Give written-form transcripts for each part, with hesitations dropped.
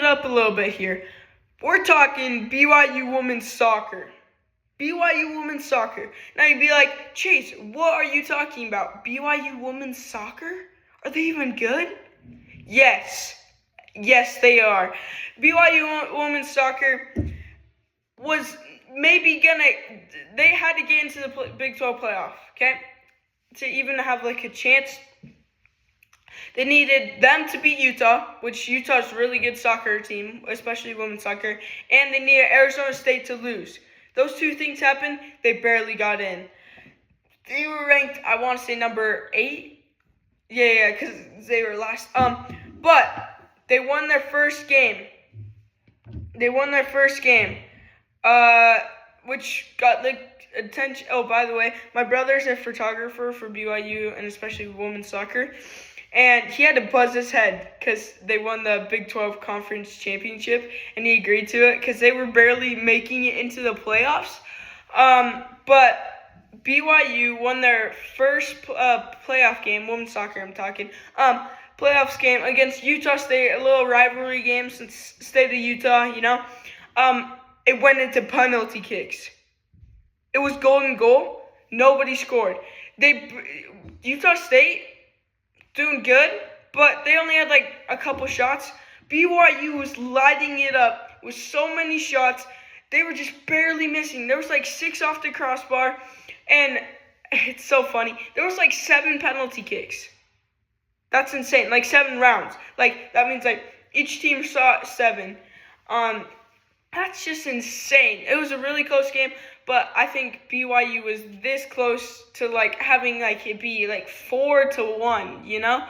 up a little bit here. We're talking BYU women's soccer. BYU women's soccer. Now you'd be like, Chase, what are you talking about? BYU women's soccer? Are they even good? Yes. Yes, they are. BYU women's soccer was maybe they had to get into the Big 12 playoff, okay? To even have like a chance. They needed them to beat Utah, which Utah's a really good soccer team, especially women's soccer, and they needed Arizona State to lose. Those two things happened, they barely got in. They were ranked, I want to say, number 8. Yeah, because they were last. But they won their first game. Which got like attention. Oh, by the way, my brother's a photographer for BYU and especially women's soccer. And he had to buzz his head because they won the Big 12 Conference Championship, and he agreed to it because they were barely making it into the playoffs. But BYU won their first playoff game, women's soccer I'm talking, playoffs game against Utah State, a little rivalry game since state of Utah, you know. It went into penalty kicks. It was golden goal. Nobody scored. Utah State doing good, but they only had like a couple shots. BYU was lighting it up with so many shots. They were just barely missing. There was like 6 off the crossbar, and it's so funny. There was like 7 penalty kicks. That's insane. Like 7 rounds. Like that means like each team saw 7. That's just insane. It was a really close game, but I think BYU was this close to like having like it be like 4-1, you know?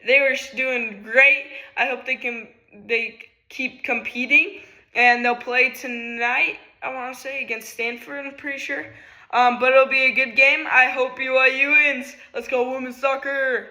They were doing great. I hope they keep competing, and they'll play tonight, I want to say, against Stanford, I'm pretty sure. But it'll be a good game. I hope BYU wins. Let's go women's soccer.